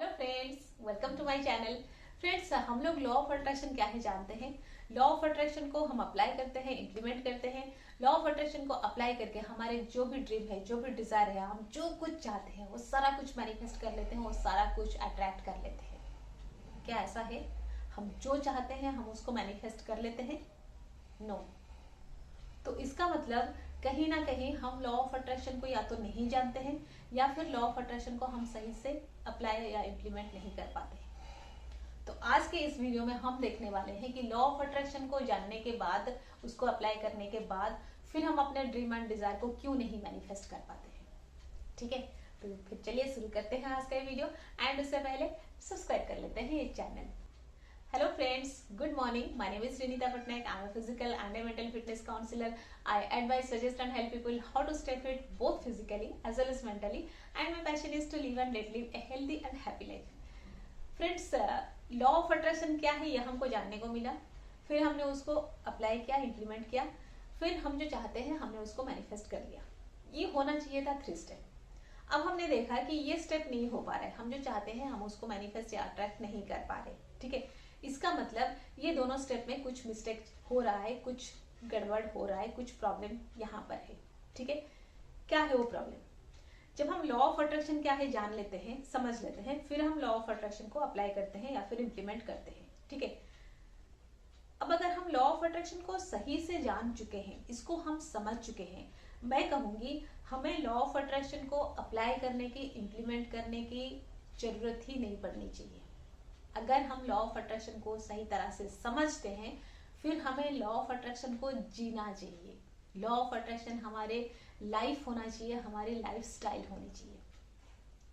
Hello friends, welcome to my channel. Friends, हम लोग law of attraction क्या है जानते हैं। लॉ ऑफ अट्रैक्शन को हम अप्लाई करते हैं, इम्प्लीमेंट करते हैं। लॉ ऑफ अट्रैक्शन को अप्लाई करके हमारे जो भी ड्रीम है, जो भी डिजायर है, हम जो कुछ चाहते हैं वो सारा कुछ मैनिफेस्ट कर लेते हैं, वो सारा कुछ अट्रैक्ट कर लेते हैं। क्या ऐसा है? हम जो चाहते हैं हम उसको मैनिफेस्ट कर लेते हैं? नो। तो इसका मतलब कहीं ना कहीं हम लॉ ऑफ अट्रैक्शन को या तो नहीं जानते हैं या फिर लॉ ऑफ अट्रैक्शन को हम सही से अप्लाई या इम्प्लीमेंट नहीं कर पाते हैं। तो आज के इस वीडियो में हम देखने वाले हैं कि लॉ ऑफ अट्रैक्शन को जानने के बाद, उसको अप्लाई करने के बाद फिर हम अपने ड्रीम एंड डिजायर को क्यों नहीं मैनिफेस्ट कर पाते हैं। ठीक है, तो फिर चलिए शुरू करते हैं आज का ये वीडियो। एंड उससे पहले सब्सक्राइब कर लेते हैं ये channel. Hello friends, good morning. My name is Renita Patnaik. I am a physical and a mental fitness counselor. I advise, suggest and help people how to stay fit both physically as well as mentally. And my passion is to live and let live a healthy and happy life. Friends, law of attraction क्या है ये हमको जानने को मिला, फिर हमने उसको अप्लाई किया, इम्प्लीमेंट किया, फिर हम जो चाहते हैं हमने उसको मैनिफेस्ट कर लिया। ये होना चाहिए था 3 स्टेप। अब हमने देखा कि ये स्टेप नहीं हो पा रहा है, हम जो चाहते हैं हम उसको मैनिफेस्ट या अट्रैक्ट नहीं कर पा रहे। ठीक है, इसका मतलब ये दोनों स्टेप में कुछ मिस्टेक हो रहा है, कुछ गड़बड़ हो रहा है, कुछ प्रॉब्लम यहाँ पर है। ठीक है, क्या है वो प्रॉब्लम? जब हम लॉ ऑफ अट्रैक्शन क्या है जान लेते हैं, समझ लेते हैं, फिर हम लॉ ऑफ अट्रैक्शन को अप्लाई करते हैं या फिर इम्प्लीमेंट करते हैं। ठीक है, अब अगर हम लॉ ऑफ अट्रैक्शन को सही से जान चुके हैं, इसको हम समझ चुके हैं, मैं कहूंगी हमें लॉ ऑफ अट्रैक्शन को अप्लाई करने की, इम्प्लीमेंट करने की जरूरत ही नहीं पड़नी चाहिए। अगर हम लॉ ऑफ अट्रैक्शन को सही तरह से समझते हैं, फिर हमें लॉ ऑफ अट्रैक्शन को जीना चाहिए। लॉ ऑफ अट्रैक्शन हमारे लाइफ होना चाहिए, हमारी लाइफ स्टाइल होनी चाहिए।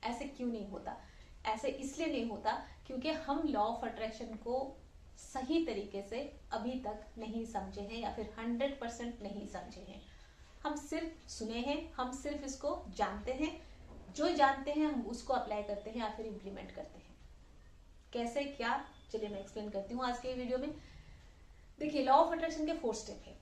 ऐसे क्यों नहीं होता? ऐसे इसलिए नहीं होता क्योंकि हम लॉ ऑफ अट्रैक्शन को सही तरीके से अभी तक नहीं समझे हैं या फिर 100% नहीं समझे हैं। हम सिर्फ सुने हैं, हम सिर्फ इसको जानते हैं, जो जानते हैं हम उसको अप्लाई करते हैं या फिर इम्प्लीमेंट करते हैं। कैसे, क्या, चलिए मैं एक्सप्लेन करती हूँ आज के वीडियो में। देखिए, लॉ ऑफ अट्रैक्शन के 4 स्टेप है।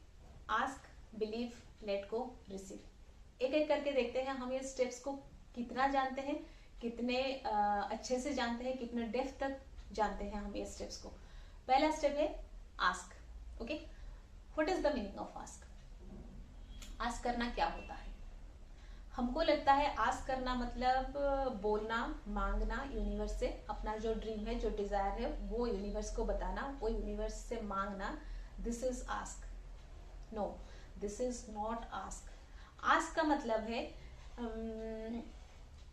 Ask, believe, let go, receive. एक एक करके देखते हैं हम ये स्टेप्स को कितना जानते हैं, कितने अच्छे से जानते हैं, कितने डेप्थ तक जानते हैं हम ये स्टेप्स को। पहला स्टेप है ask. Okay, what is the meaning of ask? Ask करना क्या होता है? हमको लगता है आस्क करना मतलब बोलना, मांगना यूनिवर्स से, अपना जो ड्रीम है, जो डिजायर है वो यूनिवर्स को बताना, वो यूनिवर्स से मांगना। This is ask. No, this is not ask. Ask का मतलब है,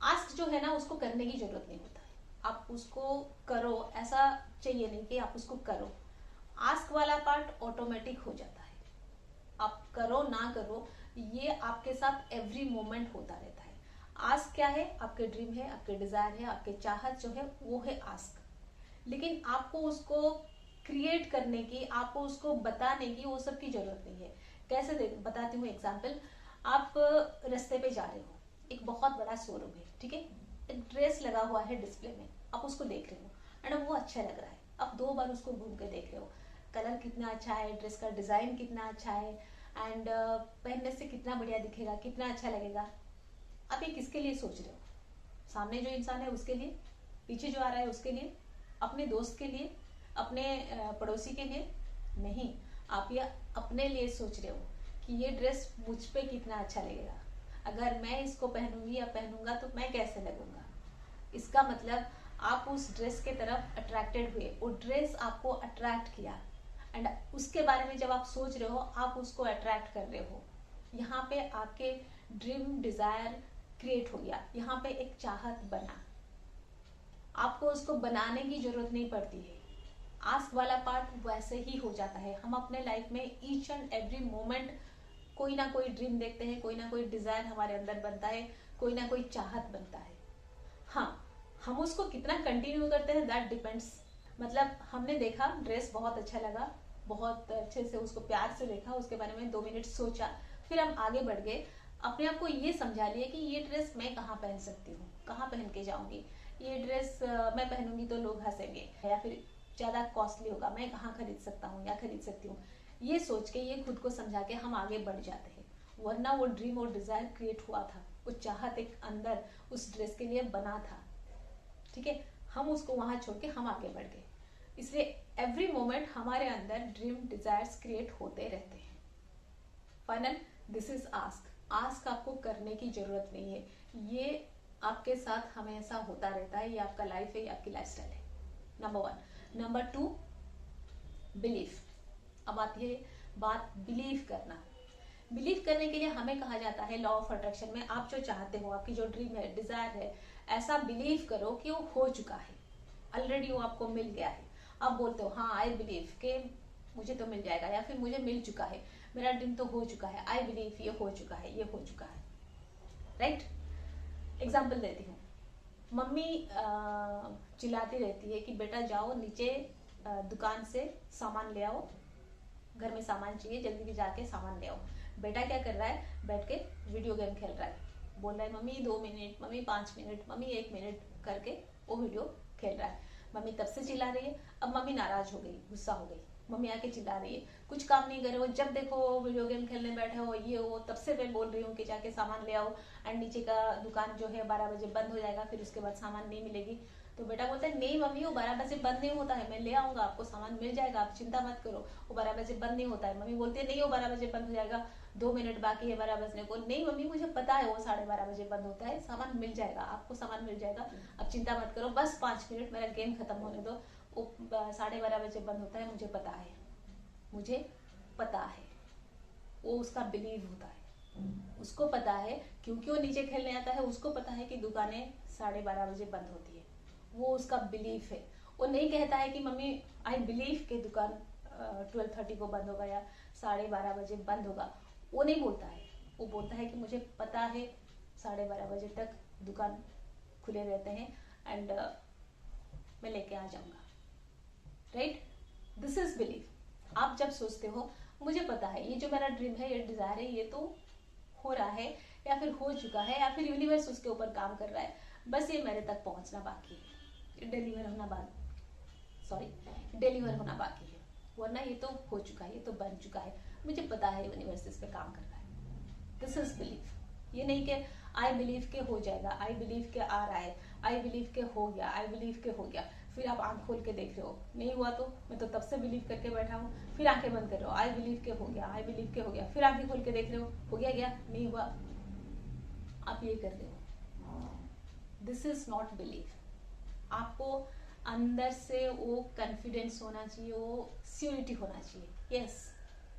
आस्क जो है ना उसको करने की जरूरत नहीं होता है। आप उसको करो, ऐसा चाहिए नहीं कि आप उसको करो। आस्क वाला पार्ट ऑटोमेटिक हो जाता है। आप करो ना करो, ये आपके साथ एवरी मोमेंट होता रहता है। आस्क क्या है? आपके ड्रीम है, आपके डिजायर है, आपके चाहत जो है वो है आस्क। लेकिन आपको उसको क्रिएट करने की, आपको उसको बताने की वो सब की जरूरत नहीं है। कैसे बताती हूँ एग्जाम्पल। आप रास्ते पे जा रहे हो, एक बहुत बड़ा शोरूम है, ठीक है, एक ड्रेस लगा हुआ है डिस्प्ले में, आप उसको देख रहे हो एंड वो अच्छा लग रहा है। आप 2 बार उसको घूम के देख रहे हो, कलर कितना अच्छा है, ड्रेस का डिजाइन कितना अच्छा है, एंड पहनने से कितना बढ़िया दिखेगा, कितना अच्छा लगेगा। आप ये किसके लिए सोच रहे हो? सामने जो इंसान है उसके लिए, पीछे जो आ रहा है उसके लिए, अपने दोस्त के लिए, अपने पड़ोसी के लिए? नहीं, आप ये अपने लिए सोच रहे हो कि ये ड्रेस मुझ पे कितना अच्छा लगेगा, अगर मैं इसको पहनूंगी या पहनूंगा तो मैं कैसे लगूंगा। इसका मतलब आप उस ड्रेस के तरफ अट्रैक्टेड हुए, वो ड्रेस आपको अट्रैक्ट किया एंड उसके बारे में जब आप सोच रहे हो आप उसको अट्रैक्ट कर रहे हो। यहाँ पे आपके ड्रीम डिजायर क्रिएट हो गया, यहाँ पे एक चाहत बना। आपको उसको बनाने की जरूरत नहीं पड़ती है। आस्क वाला पार्ट वैसे ही हो जाता है। हम अपने लाइफ में ईच एंड एवरी मोमेंट कोई ना कोई ड्रीम देखते हैं, कोई ना कोई डिजायर हमारे अंदर बनता है, कोई ना कोई चाहत बनता है। हाँ, हम उसको कितना कंटिन्यू करते हैं दैट डिपेंड्स। मतलब हमने देखा, ड्रेस बहुत अच्छा लगा, बहुत अच्छे से उसको प्यार से देखा, उसके बारे में 2 मिनट सोचा, फिर हम आगे बढ़ गए, अपने आप को ये समझा लिया कि ये ड्रेस मैं कहाँ पहन सकती हूँ, कहाँ पहन के जाऊंगी, ये ड्रेस मैं पहनूंगी तो लोग हंसेंगे या फिर ज्यादा कॉस्टली होगा, मैं कहाँ खरीद सकता हूँ या खरीद सकती हूँ। ये सोच के, ये खुद को समझा के हम आगे बढ़ जाते हैं। वरना वो ड्रीम और डिजायर क्रिएट हुआ था, वो चाहत एक अंदर उस ड्रेस के लिए बना था। ठीक है, हम उसको वहां छोड़ के हम आगे बढ़ गए। इसलिए एवरी मोमेंट हमारे अंदर ड्रीम डिजायर्स क्रिएट होते रहते हैं। Final, this is ask. Ask आपको करने की जरूरत नहीं है, ये आपके साथ हमेशा होता रहता है, ये आपका लाइफ है, ये आपकी लाइफस्टाइल है। नंबर 1। Number 2, belief. अब आती है बात बिलीव करना। बिलीव करने के लिए हमें कहा जाता है लॉ ऑफ अट्रैक्शन में, आप जो चाहते हो, आपकी जो ड्रीम है, डिजायर है, ऐसा बिलीव करो कि वो हो चुका है, ऑलरेडी वो आपको मिल गया है। आप बोलते हो हाँ आई बिलीव के मुझे तो मिल जाएगा, या फिर मुझे मिल चुका है, मेरा ड्रीम तो हो चुका है, आई बिलीव ये हो चुका है, ये हो चुका है। राइट। एग्जाम्पल देती हूँ। मम्मी चिल्लाती रहती है कि बेटा जाओ नीचे दुकान से सामान ले आओ, घर में सामान चाहिए, जल्दी जाके सामान ले आओ। बेटा क्या कर रहा है, बैठ के वीडियो गेम खेल रहा है, बोल रहा है mummy 2 minute, mummy 5 minute, mummy 1 minute करके वो वीडियो खेल रहा है। मम्मी तब से चिल्ला रही है, अब मम्मी नाराज हो गई, गुस्सा हो गई, मम्मी आके चिल्ला रही है, कुछ काम नहीं करे हो, जब देखो वीडियो गेम खेलने बैठे हो, ये वो, तब से मैं बोल रही हूँ कि जाके सामान ले आओ, एंड नीचे का दुकान जो है 12 बजे बंद हो जाएगा, फिर उसके बाद सामान नहीं मिलेगी। तो बेटा बोलता है नहीं मम्मी वो 12 बजे बंद नहीं होता है, मैं ले आऊंगा, आपको सामान मिल जाएगा, आप चिंता मत करो, वो 12 बजे बंद नहीं होता है। मम्मी बोलती है नहीं वो 12 बजे बंद हो जाएगा, 2 मिनट बाकी है 12 बजने को। नहीं मम्मी मुझे पता है वो 12:30 बजे बंद होता है, सामान मिल जाएगा, आपको सामान मिल जाएगा, अब चिंता मत करो, बस 5 मिनट मेरा गेम खत्म होने दो, वो 12:30 बजे बंद होता है, मुझे पता है, मुझे पता है। वो उसका बिलीव होता है, उसको पता है, क्योंकि वो नीचे खेलने आता है, उसको पता है कि दुकानें 12:30 बजे बंद होती है, वो उसका बिलीफ है। वो नहीं कहता है कि मम्मी आई बिलीव के दुकान 12:30 को बंद होगा या 12:30 बजे बंद होगा, वो नहीं बोलता है। वो बोलता है कि मुझे पता है 12:30 बजे तक दुकान खुले रहते हैं, एंड मैं लेके आ जाऊंगा। Right, this is belief. आप जब सोचते हो मुझे पता है ये जो मेरा ड्रीम है, ये डिजायर है, ये तो हो रहा है या फिर हो चुका है, या फिर यूनिवर्स उसके ऊपर काम कर रहा है, बस ये मेरे तक पहुंचना बाकी है, डिलीवर होना बाकी है, वरना ये तो हो चुका है, ये तो बन चुका है, मुझे पता है यूनिवर्स इस पे काम कर रहा है। This is belief. ये नहीं कि आई बिलीव के हो जाएगा, आई बिलीव के आ रहा है, आई बिलीव के हो गया, आई बिलीव के हो गया, फिर आप आंख खोल के देख रहे हो नहीं हुआ, तो मैं तो तब से बिलीव करके बैठा हूँ, फिर आंखें बंद कर रहे हो, आई बिलीव के हो गया, आई बिलीव के हो गया, फिर आंखें खोल के देख रहे हो गया क्या, नहीं हुआ, आप ये कर रहे हो। This is not believe. आपको अंदर से वो कॉन्फिडेंस होना चाहिए, वो श्योरिटी होना चाहिए, यस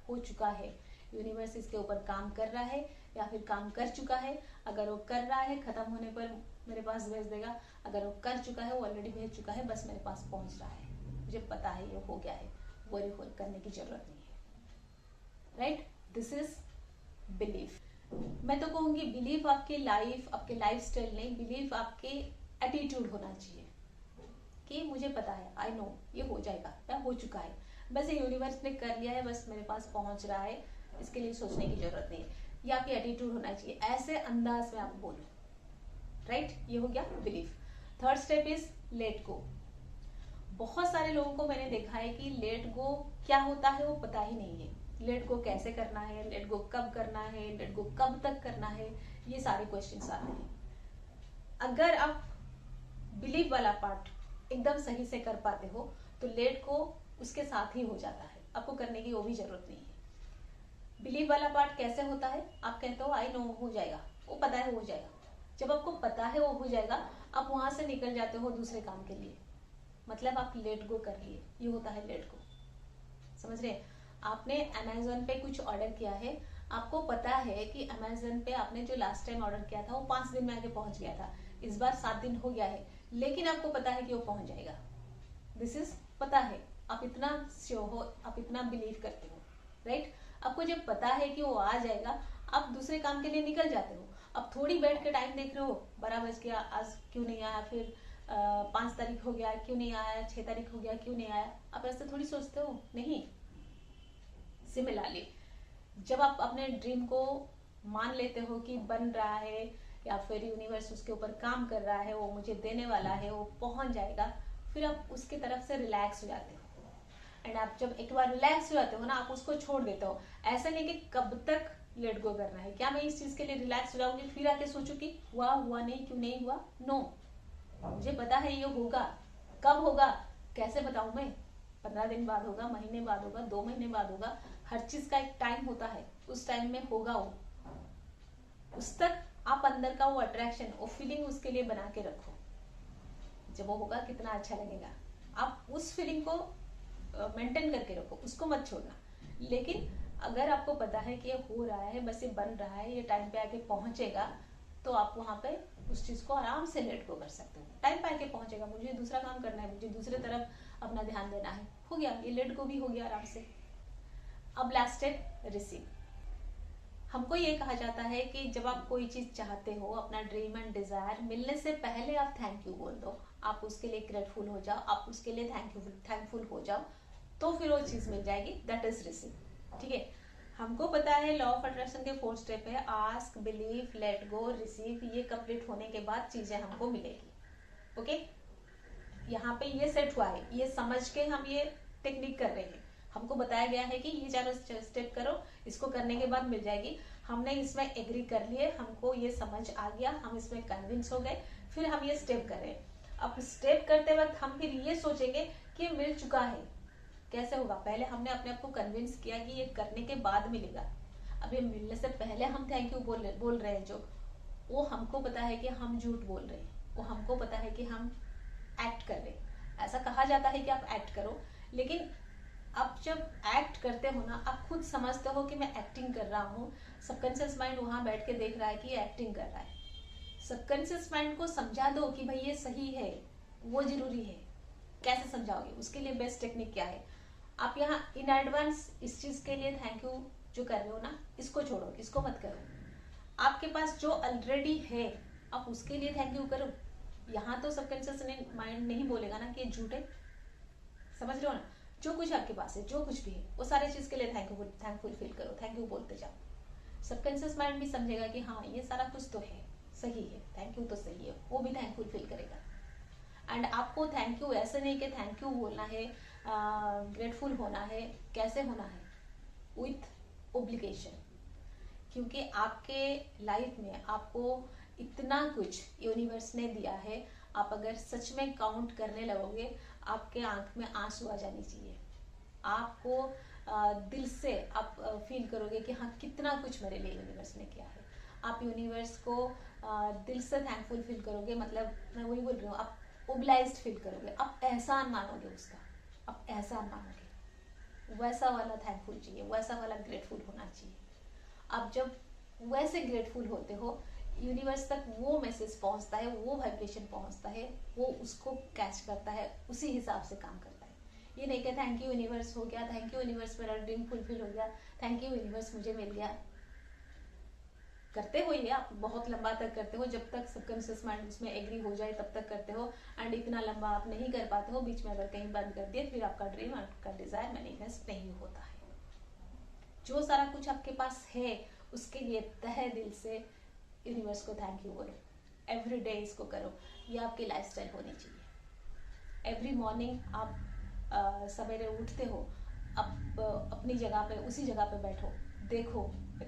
हो चुका है, यूनिवर्स इसके ऊपर काम कर रहा है या फिर काम कर चुका है। अगर वो कर रहा है, खत्म होने पर मेरे पास भेज देगा, अगर वो कर चुका है, वो ऑलरेडी भेज चुका है, बस मेरे पास पहुंच रहा है, मुझे पता है ये हो गया है, वरी करने की जरूरत नहीं है। Right, this is belief. मैं तो कहूंगी बिलीफ आपकी लाइफ, आपके लाइफस्टाइल नहीं, बिलीफ आपके एटीट्यूड होना चाहिए कि मुझे पता है, आई नो ये हो जाएगा या हो चुका है, बस ये यूनिवर्स ने कर लिया है, बस मेरे पास पहुंच रहा है, इसके लिए सोचने की जरूरत नहीं है। ये आपकी एटीट्यूड होना चाहिए, ऐसे अंदाज में आप बोलो। राइट, ये हो गया belief. Third step is let go. बहुत सारे लोगों को मैंने देखा है कि लेट गो क्या होता है वो पता ही नहीं है। लेट गो कैसे करना है, लेट गो कब करना है, लेट गो कब तक करना है, ये सारे क्वेश्चंस आते हैं। अगर आप बिलीव वाला पार्ट एकदम सही से कर पाते हो तो लेट गो उसके साथ ही हो जाता है, आपको करने की वो भी जरूरत नहीं है। बिलीव वाला पार्ट कैसे होता है, आप कहते हो आई नो हो जाएगा, वो पता है हो जाएगा। जब आपको पता है वो हो जाएगा, आप वहां से निकल जाते हो दूसरे काम के लिए, मतलब आप लेट गो कर लिए, ये होता है लेट गो। समझ रहे? आपने अमेज़न पे कुछ ऑर्डर किया है, आपको पता है कि अमेज़न पे आपने जो लास्ट टाइम ऑर्डर किया था वो 5 दिन में आके पहुंच गया था, इस बार 7 दिन हो गया है, लेकिन आपको पता है कि वो पहुंच जाएगा। दिस इज पता है, आप इतना श्योर हो, आप इतना बिलीव करते हो। राइट, आपको जब पता है कि वो आ जाएगा, आप दूसरे काम के लिए निकल जाते हो। अब थोड़ी बैठ के टाइम देख रहे हो, 12 बज गया, आज क्यों नहीं आया, फिर 5 तारीख हो गया क्यों नहीं आया, 6 तारीख हो गया क्यों नहीं आया, आप ऐसे थोड़ी सोचते हो, नहीं। सिमिलरली जब आप अपने ड्रीम को मान लेते हो कि बन रहा है या फिर यूनिवर्स उसके ऊपर काम कर रहा है, वो मुझे देने वाला है, वो पहुंच जाएगा, फिर आप उसकी तरफ से रिलैक्स हो जाते हो। एंड आप जब एक बार रिलैक्स हो जाते हो ना, आप उसको छोड़ देते हो। ऐसा नहीं कि कब तक लेट गो करना है, क्या मैं इस चीज के लिए रिलैक्स हो जाऊंगी फिर आके सोचू कि हुआ नहीं, क्यों नहीं हुआ, नो, मुझे पता है ये होगा, कब होगा कैसे बताऊं मैं? 15 दिन बाद होगा, महीने बाद होगा, 2 महीने बाद होगा। हर चीज का एक टाइम होता है, उस टाइम में होगा वो। उस तक आप अंदर का वो अट्रैक्शन, वो फीलिंग उसके लिए बना के रखो। जब वो होगा कितना अच्छा लगेगा। आप उस फीलिंग को मेंटेन करके रखो, उसको मत छोड़ना। लेकिन अगर आपको पता है कि ये हो रहा है, बस ये बन रहा है, ये टाइम पे आके पहुंचेगा, तो आप वहां पे उस चीज को आराम से लेट गो कर सकते हो। टाइम पे आके पहुंचेगा, मुझे दूसरा काम करना है, मुझे दूसरी तरफ अपना ध्यान देना है, हो गया, ये लेट गो भी हो गया आराम से। अब लास्ट है रिसीव। हमको ये कहा जाता है कि जब आप कोई चीज चाहते हो, अपना ड्रीम एंड डिजायर, मिलने से पहले आप थैंक यू बोल दो, आप उसके लिए ग्रेटफुल हो जाओ, आप उसके लिए थैंकफुल हो जाओ, तो फिर वो चीज मिल जाएगी। That is receive. ठीक है, हमको पता है लॉ ऑफ अट्रैक्शन के 4 स्टेप है, ask, believe, let go, receive. ये कंप्लीट होने के बाद चीजें हमको मिलेगी। ओके, यहाँ पे ये सेट हुआ है, ये समझ के हम ये टेक्निक कर रहे हैं। हमको बताया गया है कि ये 4 स्टेप करो, इसको करने के बाद मिल जाएगी। हमने इसमें एग्री कर लिए, हमको ये समझ आ गया, हम इसमें कन्विंस हो गए, फिर हम ये स्टेप कर रहे हैं। अब स्टेप करते वक्त हम फिर ये सोचेंगे कि मिल चुका है, कैसे होगा? पहले हमने अपने आप को कन्विंस किया कि ये करने के बाद मिलेगा। अब ये मिलने से पहले हम थैंक यू बोल रहे हैं, जो वो हमको पता है कि हम झूठ बोल रहे हैं, वो हमको पता है कि हम एक्ट कर रहे हैं। ऐसा कहा जाता है कि आप एक्ट करो, लेकिन आप जब एक्ट करते हो ना, आप खुद समझते हो कि मैं एक्टिंग कर रहा हूँ। सबकॉन्शियस माइंड वहां बैठ के देख रहा है कि ये एक्टिंग कर रहा है। सबकॉन्शियस माइंड को समझा दो कि भाई ये सही है, वो जरूरी है। कैसे समझाओगे? उसके लिए बेस्ट टेक्निक क्या है? आप यहाँ इन एडवांस इस चीज के लिए थैंक यू जो कर रहे हो ना, इसको छोड़ो, इसको मत करो। आपके पास जो ऑलरेडी है, आप उसके लिए थैंक यू करो। यहाँ तो सबकॉन्शियस माइंड नहीं बोलेगा ना कि ये झूठ है, समझ रहे हो ना? जो कुछ आपके पास है, जो कुछ भी है, वो सारे चीज के लिए थैंकफुल फील करो, थैंक यू बोलते जाओ। सबकॉन्शियस माइंड भी समझेगा कि हाँ ये सारा कुछ तो है, सही है, थैंक यू तो सही है, वो भी थैंकफुल फील करेगा। एंड आपको थैंक यू ऐसे नहीं कि थैंक यू बोलना है, ग्रेटफुल होना है। कैसे होना है? With obligation. क्योंकि आपके लाइफ में आपको इतना कुछ यूनिवर्स ने दिया है, आप अगर सच में काउंट करने लगोगे, आपके आंख में आंसू आ जाने चाहिए। आपको दिल से आप फील करोगे कि हाँ कितना कुछ मेरे लिए यूनिवर्स ने किया है। आप यूनिवर्स को दिल से थैंकफुल फील करोगे, मतलब मैं वही बोल रही हूँ, आप ओब्लाइज्ड फील करोगे, आप एहसान मानोगे उसका, आप एहसान मानोगे। वैसा वाला थैंकफुल चाहिए, वैसा वाला ग्रेटफुल होना चाहिए। आप जब वैसे ग्रेटफुल होते हो, यूनिवर्स तक वो मैसेज पहुंचता है, वो वाइब्रेशन पहुंचता है, वो उसको कैच करता है, उसी हिसाब से काम करता है। ये नहीं कि थैंक यू यूनिवर्स हो गया, थैंक यू यूनिवर्स मेरा ड्रीम फुलफिल हो गया, थैंक यू यूनिवर्स मुझे मिल गया। करते हो ये, आप बहुत लंबा तक करते हो, जब तक सबकॉन्शियस माइंड उसमें एग्री हो जाए तब तक करते हो। एंड इतना लंबा आप नहीं कर पाते हो, बीच में अगर कहीं बंद कर दिए, फिर आपका ड्रीम, आपका डिजायर मैनिफेस्ट नहीं होता है। जो सारा कुछ आपके पास है, उसके लिए तहे दिल से यूनिवर्स को थैंक यू बोलो। एवरी डे इसको करो, ये आपकी लाइफस्टाइल होनी चाहिए। एवरी मॉर्निंग आप सवेरे उठते हो, आप अपनी जगह पे, उसी जगह पे बैठो, देखो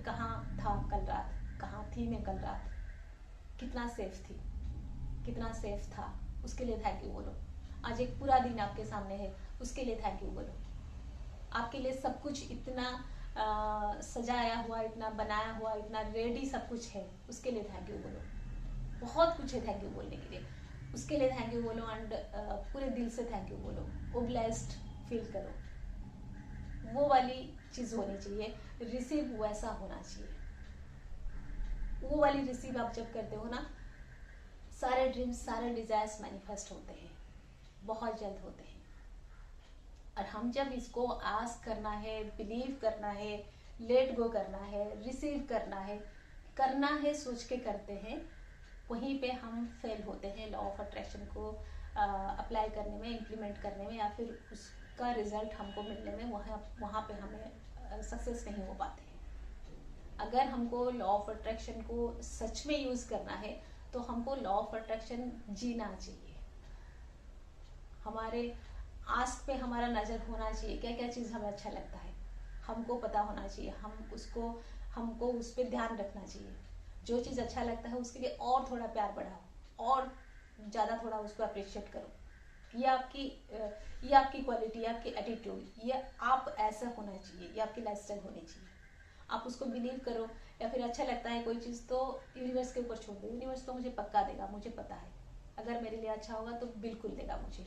कहाँ था कल रात, कहाँ थी मैं कल रात, कितना सेफ थी, कितना सेफ था, उसके लिए थैंक यू बोलो। आज एक पूरा दिन आपके सामने है, उसके लिए थैंक यू बोलो। आपके लिए सब कुछ इतना सजाया हुआ, इतना बनाया हुआ, इतना रेडी सब कुछ है, उसके लिए थैंक यू बोलो। बहुत कुछ है थैंक यू बोलने के लिए, उसके लिए थैंक यू बोलो। एंड पूरे दिल से थैंक यू बोलो, ओब्लाइज्ड फील करो। वो वाली चीज होनी चाहिए, रिसीव वैसा होना चाहिए। वो वाली रिसीव आप जब करते हो ना, सारे ड्रीम्स, सारे डिजायर्स मैनिफेस्ट होते हैं, बहुत जल्द होते हैं। और हम जब इसको आस्क करना है, बिलीव करना है, लेट गो करना है, रिसीव करना है सोच के करते हैं, वहीं पे हम फेल होते हैं लॉ ऑफ अट्रैक्शन को अप्लाई करने में, इम्प्लीमेंट करने में, या फिर उसका रिजल्ट हमको मिलने में, वहाँ पे हमें सक्सेस नहीं हो पाते हैं। अगर हमको लॉ ऑफ अट्रैक्शन को सच में यूज करना है, तो हमको लॉ ऑफ अट्रैक्शन जीना चाहिए। हमारे आस्क पे हमारा नजर होना चाहिए, क्या क्या चीज हमें अच्छा लगता है हमको पता होना चाहिए, हमको उस पर ध्यान रखना चाहिए। जो चीज अच्छा लगता है उसके लिए और थोड़ा प्यार बढ़ाओ, और ज्यादा थोड़ा उसको अप्रिशिएट करो। ये आपकी क्वालिटी, आपकी एटीट्यूड, ये आप ऐसा होना चाहिए, ये आपकी लाइफस्टाइल होनी चाहिए। आप उसको बिलीव करो, या फिर अच्छा लगता है कोई चीज़ तो यूनिवर्स के ऊपर छोड़ दो। यूनिवर्स तो मुझे पक्का देगा, मुझे पता है। अगर मेरे लिए अच्छा होगा तो बिल्कुल देगा मुझे,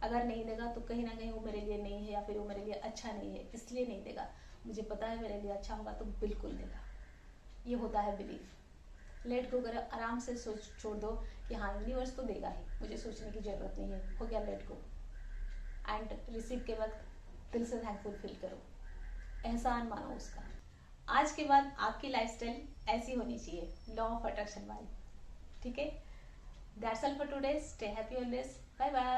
अगर नहीं देगा तो कहीं ना कहीं वो मेरे लिए नहीं है, या फिर वो मेरे लिए अच्छा नहीं है इसलिए नहीं देगा। मुझे पता है मेरे लिए अच्छा होगा तो बिल्कुल देगा। ये होता है बिलीफ। लेट गो करो, आराम से सोच छोड़ दो कि हाँ यूनिवर्स तो देगा ही, मुझे सोचने की जरूरत नहीं है, हो गया लेट गो। एंड रिसीव के वक्त दिल से थैंकफुल फील करो, एहसान मानो उसका। आज के बाद आपकी लाइफस्टाइल ऐसी होनी चाहिए, लॉ ऑफ अट्रैक्शन वाली। ठीक है, that's all for today. Stay happy always, bye bye.